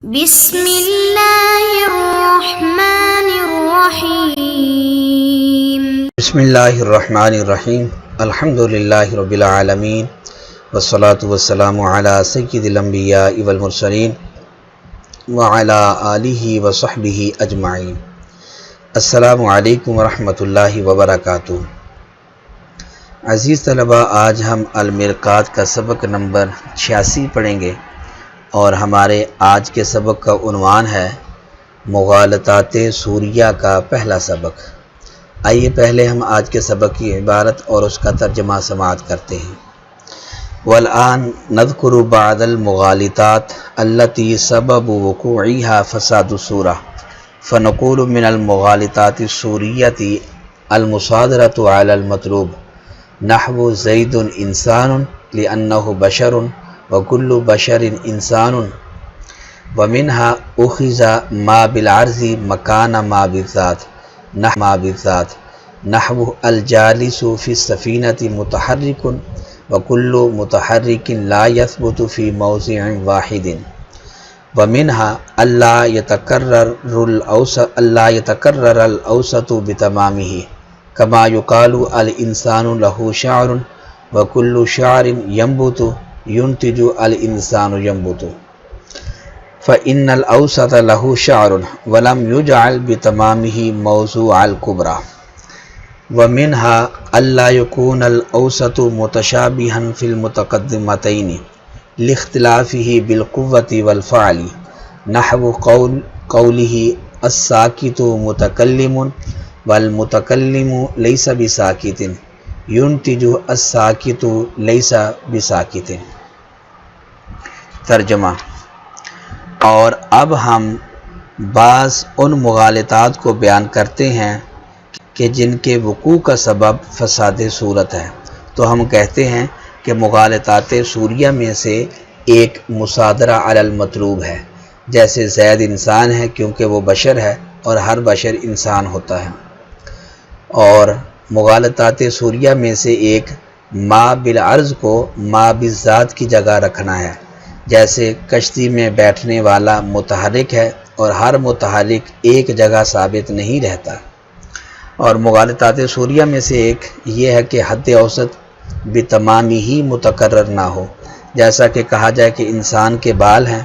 بسم اللہ الرحمن الرحیم بسم اللہ الرحمن الرحیم الحمدللہ رب العالمین والصلاة والسلام علی سید الانبیاء والمرسلین وعلی آلہ وصحبہ اجمعین۔ السلام علیکم ورحمۃ اللہ وبرکاتہ۔ عزیز طلبہ، آج ہم المرقات کا سبق نمبر 86 پڑھیں گے اور ہمارے آج کے سبق کا عنوان ہے مغالطات سوریہ کا پہلا سبق۔ آئیے پہلے ہم آج کے سبق کی عبارت اور اس کا ترجمہ سماعت کرتے ہیں۔ والآن نذکر بعض المغالطات التي سبب وقوعها فساد السورة فنقول من المغالطات السورية المصادرة على المطلوب نحو زيد إنسان لأنه بشر وكل بشر إنسان ومنها أخذ ما بالعرض مكان ما بالذات نحو الجالس في السفينة متحرك وكل متحرك لا يثبت في موضع واحد ومنها ألا يتكرر الأوسط بتمامه كما يقال الإنسان له شعر وكل شعر ينتج الإنسان ينبت فإن الأوسط له شعر ولم يجعل بتمامه موضوع الكبرى ومنها ألا يكون الأوسط متشابها في المتقدمتين لاختلافه بالقوة والفعل نحو قوله الساكت متكلم والمتكلم ليس بساكت ينتج الساکت لیس بساکت۔ ترجمہ۔ اور اب ہم بعض ان مغالطات کو بیان کرتے ہیں کہ جن کے وقوع کا سبب فساد صورت ہے، تو ہم کہتے ہیں کہ مغالطات سوریہ میں سے ایک مصادرہ علی المطلوب ہے، جیسے زید انسان ہے کیونکہ وہ بشر ہے اور ہر بشر انسان ہوتا ہے۔ اور مغالطات سوریہ میں سے ایک ما بالعرض کو ما بالذات کی جگہ رکھنا ہے، جیسے کشتی میں بیٹھنے والا متحرک ہے اور ہر متحرک ایک جگہ ثابت نہیں رہتا۔ اور مغالطات سوریہ میں سے ایک یہ ہے کہ حد اوسط بتمامی ہی متکرر نہ ہو، جیسا کہ کہا جائے کہ انسان کے بال ہیں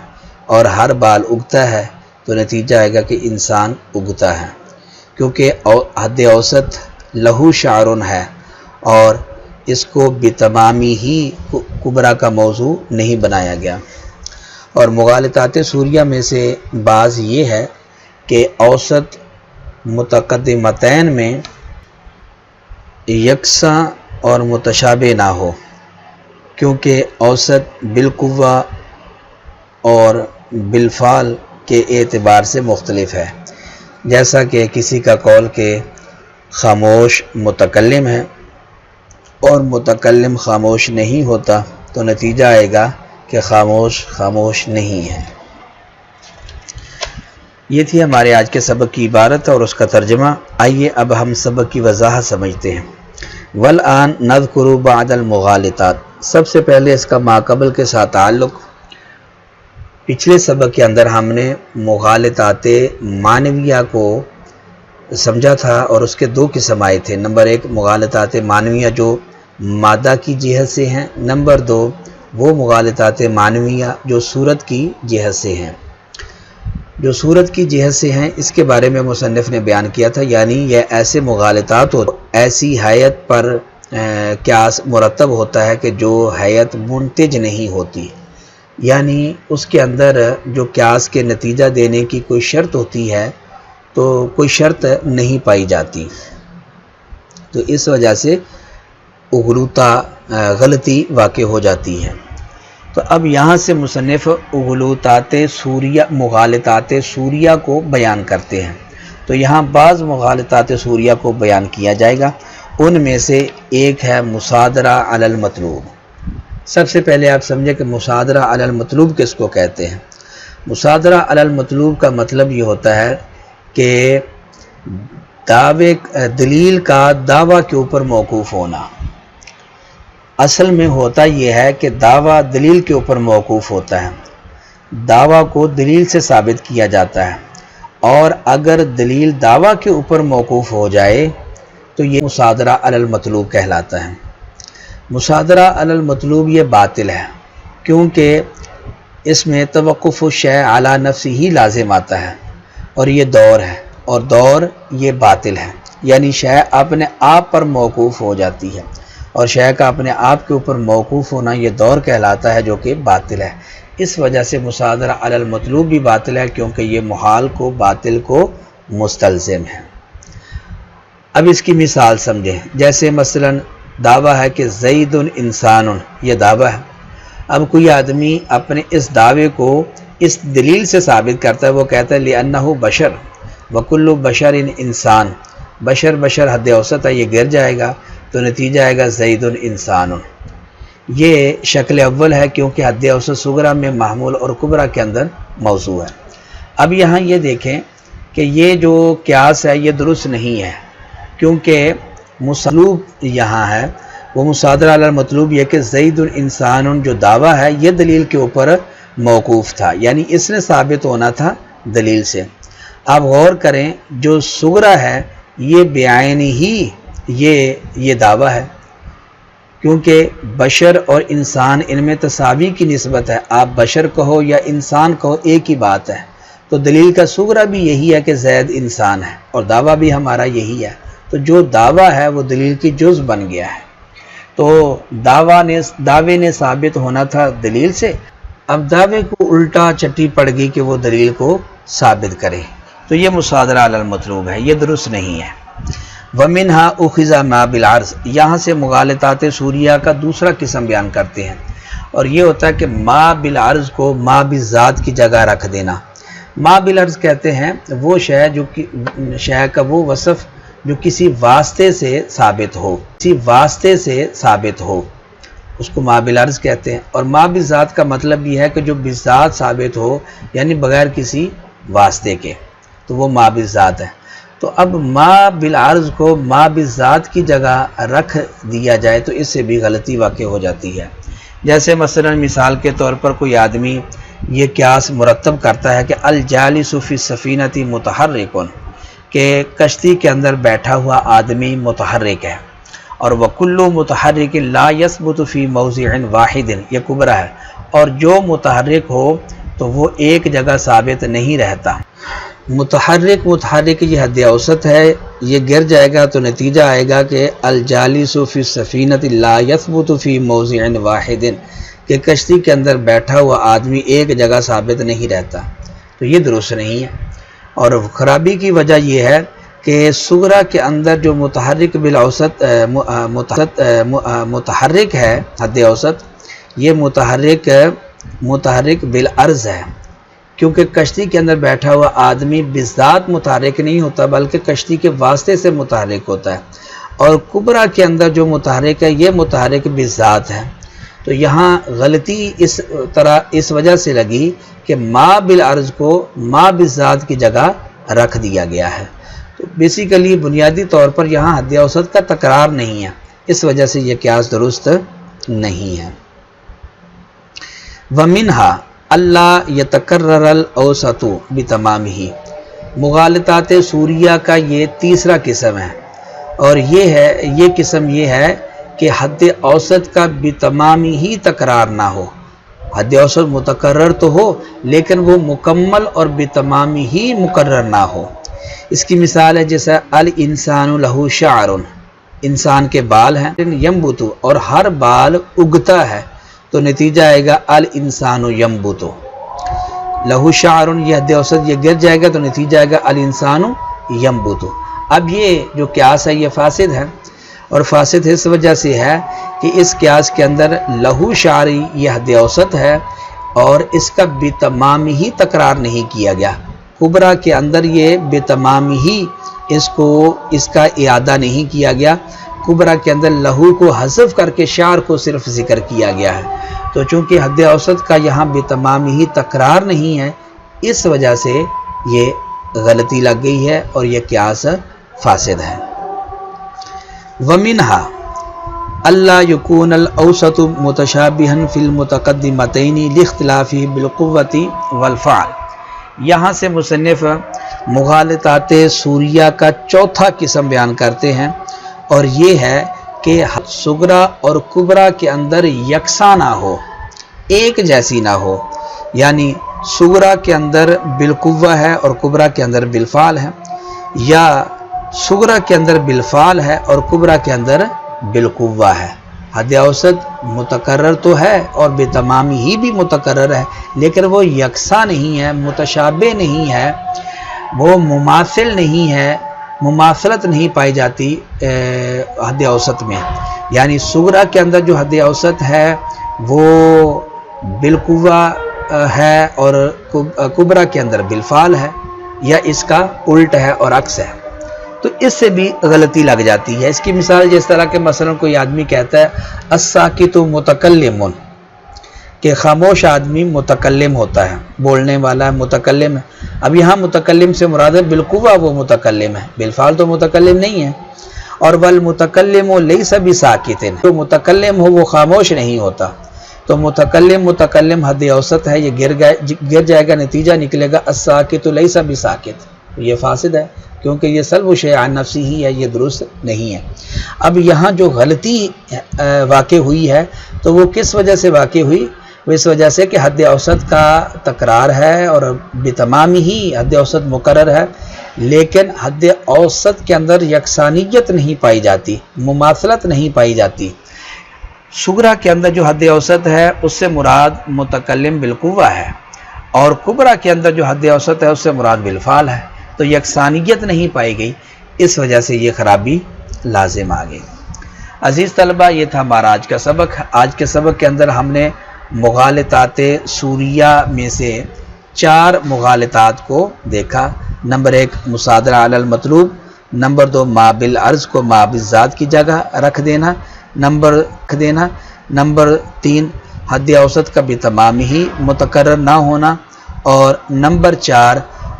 اور ہر بال اگتا ہے تو نتیجہ آئے گا کہ انسان اگتا ہے، کیونکہ حد اوسط لہو شعرن ہے اور اس کو بتمامی ہی کبرا کا موضوع نہیں بنایا گیا۔ اور مغالطات سوریہ میں سے بعض یہ ہے کہ اوسط متقدمتین میں یکساں اور متشابہ نہ ہو، کیونکہ اوسط بالقوہ اور بالفعل کے اعتبار سے مختلف ہے، جیسا کہ کسی کا قول کہ خاموش متکلم ہے اور متکلم خاموش نہیں ہوتا تو نتیجہ آئے گا کہ خاموش نہیں ہے۔ یہ تھی ہمارے آج کے سبق کی عبارت اور اس کا ترجمہ۔ آئیے اب ہم سبق کی وضاحت سمجھتے ہیں۔ والآن نذکر بعض المغالطات، سب سے پہلے اس کا ماقبل کے ساتھ تعلق۔ پچھلے سبق کے اندر ہم نے مغالطات معنویہ کو سمجھا تھا اور اس کے دو قسم آئے تھے۔ نمبر ایک مغالطات معنویہ جو مادہ کی جہت سے ہیں، نمبر دو وہ مغالطات معنویہ جو صورت کی جہت سے ہیں۔ جو صورت کی جہت سے ہیں اس کے بارے میں مصنف نے بیان کیا تھا، یعنی یہ ایسے مغالطات ہو ایسی حیت پر قیاس مرتب ہوتا ہے کہ جو حیت منتج نہیں ہوتی، یعنی اس کے اندر جو قیاس کے نتیجہ دینے کی کوئی شرط ہوتی ہے تو کوئی شرط نہیں پائی جاتی، تو اس وجہ سے غلطی واقع ہو جاتی ہے۔ تو اب یہاں سے مصنف مغالطات سوریہ کو بیان کرتے ہیں، تو یہاں بعض مغالطات سوریہ کو بیان کیا جائے گا۔ ان میں سے ایک ہے مصادرہ علی المطلوب۔ سب سے پہلے آپ سمجھیں کہ مصادرہ علی المطلوب کس کو کہتے ہیں۔ مصادرہ علی المطلوب کا مطلب یہ ہوتا ہے کہ دلیل کا دعویٰ کے اوپر موقوف ہونا۔ اصل میں ہوتا یہ ہے کہ دعویٰ دلیل کے اوپر موقوف ہوتا ہے، دعویٰ کو دلیل سے ثابت کیا جاتا ہے، اور اگر دلیل دعویٰ کے اوپر موقوف ہو جائے تو یہ مصادرہ علی المطلوب کہلاتا ہے۔ مصادرہ علی المطلوب یہ باطل ہے، کیونکہ اس میں توقف الشیء علی نفسہ ہی لازم آتا ہے، اور یہ دور ہے، اور دور یہ باطل ہے، یعنی شے اپنے آپ پر موقوف ہو جاتی ہے، اور شے کا اپنے آپ کے اوپر موقوف ہونا یہ دور کہلاتا ہے، جو کہ باطل ہے۔ اس وجہ سے مصادرہ علی المطلوب بھی باطل ہے، کیونکہ یہ محال کو باطل کو مستلزم ہے۔ اب اس کی مثال سمجھیں، جیسے مثلا دعویٰ ہے کہ زید انسان، یہ دعویٰ ہے۔ اب کوئی آدمی اپنے اس دعوے کو اس دلیل سے ثابت کرتا ہے، وہ کہتا ہے لِأَنَّهُ بشر وَكُلُّ بَشَرٍ انسان، بشر حد اوسط ہے، یہ گر جائے گا تو نتیجہ آئے گا زید انسان۔ یہ شکل اول ہے، کیونکہ حد اوسط صغرا میں محمول اور کبرا کے اندر موضوع ہے۔ اب یہاں یہ دیکھیں کہ یہ جو قیاس ہے یہ درست نہیں ہے، کیونکہ مطلوب یہاں ہے وہ مصادرہ علی المطلوب، یہ کہ زید انسان جو دعویٰ ہے یہ دلیل کے اوپر موقوف تھا، یعنی اس نے ثابت ہونا تھا دلیل سے۔ آپ غور کریں، جو صغرا ہے یہ بعین ہی یہ دعویٰ ہے، کیونکہ بشر اور انسان ان میں تساوی کی نسبت ہے، آپ بشر کہو یا انسان کہو ایک ہی بات ہے، تو دلیل کا صغرا بھی یہی ہے کہ زید انسان ہے، اور دعویٰ بھی ہمارا یہی ہے، تو جو دعویٰ ہے وہ دلیل کی جز بن گیا ہے۔ تو دعوے نے ثابت ہونا تھا دلیل سے، اب دعوے کو الٹا چٹی پڑ گئی کہ وہ دلیل کو ثابت کرے، تو یہ مصادرہ علی المطلوب ہے، یہ درست نہیں ہے۔ وَمِنْهَا أُخِذَ مَا بِالْعَرْضِ، یہاں سے مغالطات سوریہ کا دوسرا قسم بیان کرتے ہیں، اور یہ ہوتا ہے کہ ما بالعرض کو ما بالذات کی جگہ رکھ دینا۔ ما بالعرض کہتے ہیں وہ شے کا وہ وصف جو کسی واسطے سے ثابت ہو، اس کو ما بالعرض کہتے ہیں، اور ما بالذات کا مطلب یہ ہے کہ جو بالذات ثابت ہو، یعنی بغیر کسی واسطے کے، تو وہ ما بالذات ہے۔ تو اب ما بالعرض کو ما بالذات کی جگہ رکھ دیا جائے تو اس سے بھی غلطی واقع ہو جاتی ہے۔ جیسے مثلا مثال کے طور پر کوئی آدمی یہ قیاس مرتب کرتا ہے کہ الجالس فی السفینۃ متحرک، کہ کشتی کے اندر بیٹھا ہوا آدمی متحرک ہے، اور وَكُلُّ مُتَحَرِّكٍ لَا يَثْبُتُ فِي مَوْضِعٍ وَاحِدٍ، یہ کبرا ہے، اور جو متحرک ہو تو وہ ایک جگہ ثابت نہیں رہتا۔ متحرک یہ حد اوسط ہے، یہ گر جائے گا تو نتیجہ آئے گا کہ الجالس فی السفینۃ لا یثبت فی موضع واحد، کہ کشتی کے اندر بیٹھا ہوا آدمی ایک جگہ ثابت نہیں رہتا، تو یہ درست نہیں ہے۔ اور خرابی کی وجہ یہ ہے کہ صغرا کے اندر جو متحرک بالاوسط متحرک ہے حد اوسط، یہ متحرک بالعرض ہے، کیونکہ کشتی کے اندر بیٹھا ہوا آدمی بالذات متحرک نہیں ہوتا بلکہ کشتی کے واسطے سے متحرک ہوتا ہے، اور کبرا کے اندر جو متحرک ہے یہ متحرک بالذات ہے۔ تو یہاں غلطی اس وجہ سے لگی کہ ما بالعرض کو ما بالذات کی جگہ رکھ دیا گیا ہے، تو بیسیکلی بنیادی طور پر یہاں حد اوسط کا تکرار نہیں ہے، اس وجہ سے یہ قیاس درست نہیں ہے۔ وَمِنْهَا اللہ یتکرر الاوسط بتمامہ، مغالطات سوریہ کا یہ تیسرا قسم ہے، اور یہ قسم یہ ہے کہ حد اوسط کا بتمامہ ہی تکرار نہ ہو، حد اوسط متکرر تو ہو لیکن وہ مکمل اور بتمامہ ہی مقرر نہ ہو۔ اس کی مثال ہے جیسا الانسان لہ شعر، انسان کے بال ہیں، ینبت، اور ہر بال اگتا ہے، تو نتیجہ آئے گا الانسان ینبت، لہو شعر یہ حد اوسط یہ گر جائے گا تو نتیجہ آئے گا الانسان ینبت۔ اب یہ جو قیاس ہے یہ فاسد ہے، اور فاسد اس وجہ سے ہے کہ اس قیاس کے اندر لہو شعر یہ حد اوسط ہے، اور اس کا بتمام ہی تکرار نہیں کیا گیا۔ کبرا کے اندر یہ بتمام ہی اس کا اعادہ نہیں کیا گیا، کبرا کے اندر لہو کو حذف کر کے شعر کو صرف ذکر کیا گیا ہے، تو چونکہ حد اوسط کا یہاں بتمام ہی تکرار نہیں ہے، اس وجہ سے یہ غلطی لگ گئی ہے اور یہ قیاس فاسد ہے۔ وَمِنْهَا اللہ یکون الاوسط متشابہا فی المتقدمتین لاختلافہ بالقوۃ والفعل۔ یہاں سے مصنف مغالطات سوریہ کا چوتھا قسم بیان کرتے ہیں، اور یہ ہے کہ صغرا اور کبرا کے اندر یکساں نہ ہو، ایک جیسی نہ ہو، یعنی صغرا کے اندر بالقوہ ہے اور کبرا کے اندر بالفعل ہے، یا صغرا کے اندر بالفعل ہے اور کبرا کے اندر بالقوہ ہے۔ حد اوسط متقرر تو ہے اور بے تمامی ہی بھی متقرر ہے، لیکن وہ یکساں نہیں ہے، متشابہ نہیں ہے، وہ مماثل نہیں ہے، مماثلت نہیں پائی جاتی حد اوسط میں۔ یعنی صغرا کے اندر جو حد اوسط ہے وہ بالقوہ ہے اور کبرا کے اندر بالفعل ہے، یا اس کا الٹ ہے اور عکس ہے، تو اس سے بھی غلطی لگ جاتی ہے۔ اس کی مثال جس طرح کہ مثلا کوئی آدمی کہتا ہے الساکت متکلم، کہ خاموش آدمی متکلم ہوتا ہے، بولنے والا متکلم ہے۔ اب یہاں متکلم سے مراد ہے بالقوہ وہ متکلم ہے، بالفعل تو متکلم نہیں ہے۔ اور والمتکلم لیس بساکت، جو متکلم ہو وہ خاموش نہیں ہوتا، تو متکلم حد اوسط ہے، یہ گر جائے گا، نتیجہ نکلے گا الساکت لیس بساکت، یہ فاسد ہے، کیونکہ یہ سلب شیء عن نفسی ہی ہے، یہ درست نہیں ہے۔ اب یہاں جو غلطی واقع ہوئی ہے تو وہ کس وجہ سے واقع ہوئی؟ وہ اس وجہ سے کہ حد اوسط کا تکرار ہے اور بتمامی ہی حد اوسط مقرر ہے، لیکن حد اوسط کے اندر یکسانیت نہیں پائی جاتی، مماثلت نہیں پائی جاتی۔ صغرا کے اندر جو حد اوسط ہے اس سے مراد متکلم بالقوہ ہے، اور کبرا کے اندر جو حد اوسط ہے اس سے مراد بالفعل ہے، تو یکسانیت نہیں پائی گئی، اس وجہ سے یہ خرابی لازم آ گئی۔ عزیز طلبہ، یہ تھا ہمارا آج کا سبق۔ آج کے سبق کے اندر ہم نے مغالطات سوریہ میں سے 4 مغالطات کو دیکھا۔ نمبر 1 مصادرہ علی المطلوب، نمبر 2 ما بالعرض کو ما بالذات کی جگہ رکھ دینا، نمبر 3 حد اوسط کا بتمام ہی متقرر نہ ہونا، اور نمبر 4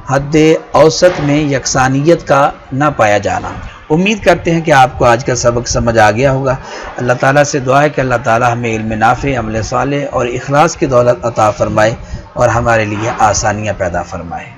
حد اوسط میں یکسانیت کا نہ پایا جانا۔ امید کرتے ہیں کہ آپ کو آج کا سبق سمجھ آ گیا ہوگا۔ اللہ تعالیٰ سے دعا ہے کہ اللہ تعالیٰ ہمیں علم نافع، عمل صالح اور اخلاص کی دولت عطا فرمائے، اور ہمارے لیے آسانیاں پیدا فرمائے۔